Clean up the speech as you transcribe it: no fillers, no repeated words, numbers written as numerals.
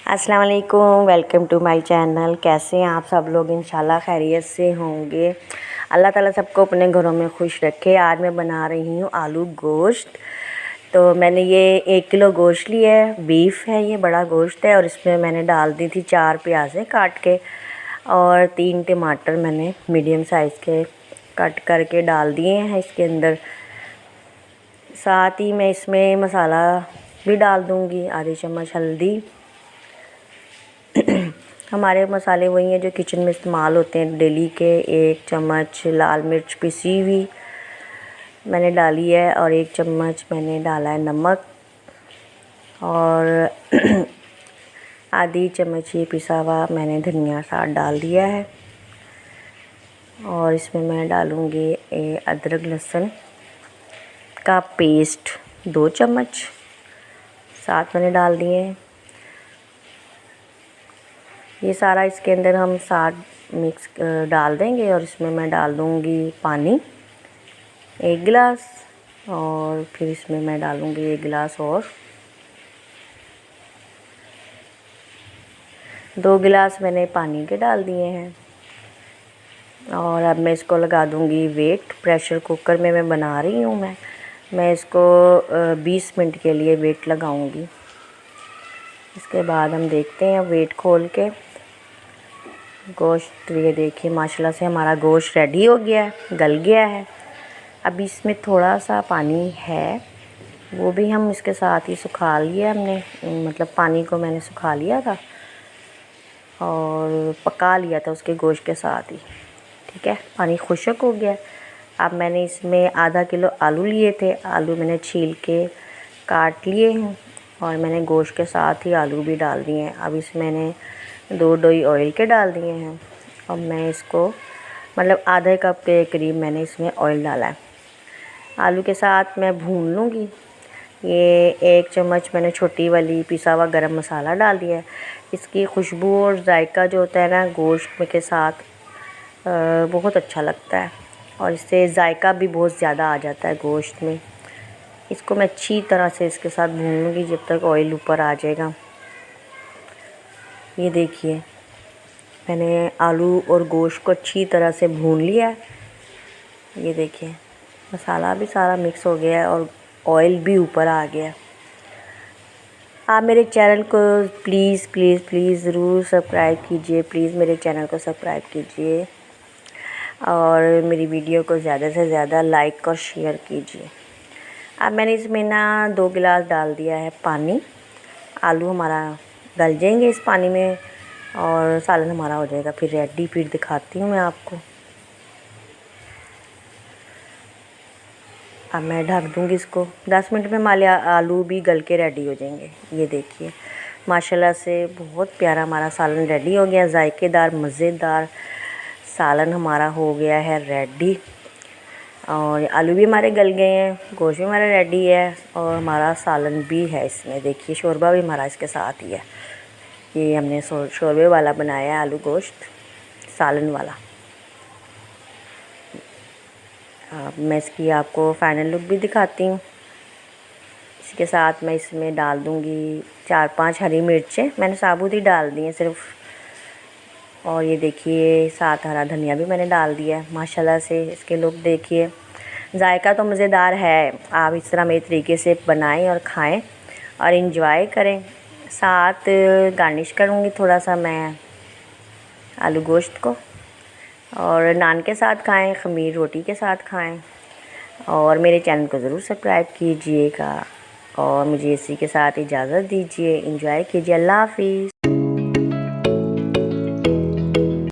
अस्सलाम वालेकुम, welcome to my channel. कैसे हैं आप सब लोग? इंशाल्लाह खैरियत से होंगे। अल्लाह ताला सबको अपने घरों में खुश रखे। आज मैं बना रही हूँ आलू गोश्त। तो मैंने ये 1 किलो गोश्त लिया है, बीफ है, ये बड़ा गोश्त है। और इसमें मैंने डाल दी थी 4 प्याज़ें काट के और 3 टमाटर मैंने मीडियम साइज़ के कट करके डाल दिए हैं इसके अंदर। साथ ही मैं इसमें मसाला भी डाल दूँगी, आधी चम्मच हल्दी। हमारे मसाले वही हैं जो किचन में इस्तेमाल होते हैं डेली के। 1 चम्मच लाल मिर्च पिसी हुई मैंने डाली है और 1 चम्मच मैंने डाला है नमक और आधी चम्मच ये पिसा हुआ मैंने धनिया साथ डाल दिया है। और इसमें मैं डालूँगी अदरक लहसुन का पेस्ट 2 चम्मच साथ मैंने डाल दिए हैं। ये सारा इसके अंदर हम साथ मिक्स डाल देंगे और इसमें मैं डाल दूँगी पानी 1 गिलास और फिर इसमें मैं डालूँगी 1 गिलास और 2 गिलास मैंने पानी के डाल दिए हैं। और अब मैं इसको लगा दूँगी वेट। प्रेशर कुकर में मैं बना रही हूँ। मैं इसको 20 मिनट के लिए वेट लगाऊँगी। इसके बाद हम देखते हैं वेट खोल के गोश्त। ये देखिए माशाल्लाह से हमारा गोश्त रेडी हो गया है, गल गया है। अब इसमें थोड़ा सा पानी है, वो भी हम इसके साथ ही सुखा लिया हमने, मतलब पानी को मैंने सुखा लिया था और पका लिया था उसके गोश्त के साथ ही। ठीक है, पानी खुश्क हो गया। अब मैंने इसमें आधा किलो आलू लिए थे, आलू मैंने छील के काट लिए हैं और मैंने गोश्त के साथ ही आलू भी डाल दिए हैं। अब इसमें मैंने 2 डोई ऑयल के डाल दिए हैं और मैं इसको मतलब आधे कप के करीब मैंने इसमें ऑयल डाला है। आलू के साथ मैं भून लूँगी। ये 1 चम्मच मैंने छोटी वाली पिसा हुआ गरम मसाला डाल दिया है। इसकी खुशबू और जायका जो होता है ना गोश्त में के साथ बहुत अच्छा लगता है और इससे जायका भी बहुत ज़्यादा आ जाता है गोश्त में। इसको मैं अच्छी तरह से इसके साथ भून लूँगी जब तक ऑयल ऊपर आ जाएगा। ये देखिए मैंने आलू और गोश्त को अच्छी तरह से भून लिया है। ये देखिए मसाला भी सारा मिक्स हो गया है और ऑयल भी ऊपर आ गया। आप मेरे चैनल को प्लीज़ प्लीज़ प्लीज़ ज़रूर सब्सक्राइब कीजिए। प्लीज़ मेरे चैनल को सब्सक्राइब कीजिए और मेरी वीडियो को ज़्यादा से ज़्यादा लाइक और शेयर कीजिए। अब मैंने इसमें ना 2 गिलास डाल दिया है पानी। आलू हमारा गल जाएंगे इस पानी में और सालन हमारा हो जाएगा फिर रेडी। फिर दिखाती हूँ मैं आपको। अब मैं ढक दूँगी इसको। 10 मिनट में हमारे आलू भी गल के रेडी हो जाएंगे। ये देखिए माशाल्लाह से बहुत प्यारा हमारा सालन रेडी हो गया। जायकेदार मज़ेदार सालन हमारा हो गया है रेडी। और आलू भी हमारे गल गए हैं, गोश्त भी हमारा रेडी है और हमारा सालन भी है इसमें। देखिए शोरबा भी हमारा इसके साथ ही है। ये हमने शोरबे वाला बनाया है, आलू गोश्त सालन वाला। मैं इसकी आपको फ़ाइनल लुक भी दिखाती हूँ। इसके साथ मैं इसमें डाल दूँगी 4-5 हरी मिर्चें। मैंने साबुत ही डाल दी हैं सिर्फ। और ये देखिए साथ हरा धनिया भी मैंने डाल दिया है। माशाल्लाह से इसके लुक देखिए। जायका तो मज़ेदार है। आप इस तरह मेरे तरीके से बनाएं और खाएं और इंजॉय करें। साथ गार्निश करूँगी थोड़ा सा मैं आलू गोश्त को। और नान के साथ खाएं, ख़मीर रोटी के साथ खाएं। और मेरे चैनल को ज़रूर सब्सक्राइब कीजिएगा और मुझे इसी के साथ इजाज़त दीजिए। इंजॉय कीजिए। अल्लाह हाफ़िज़।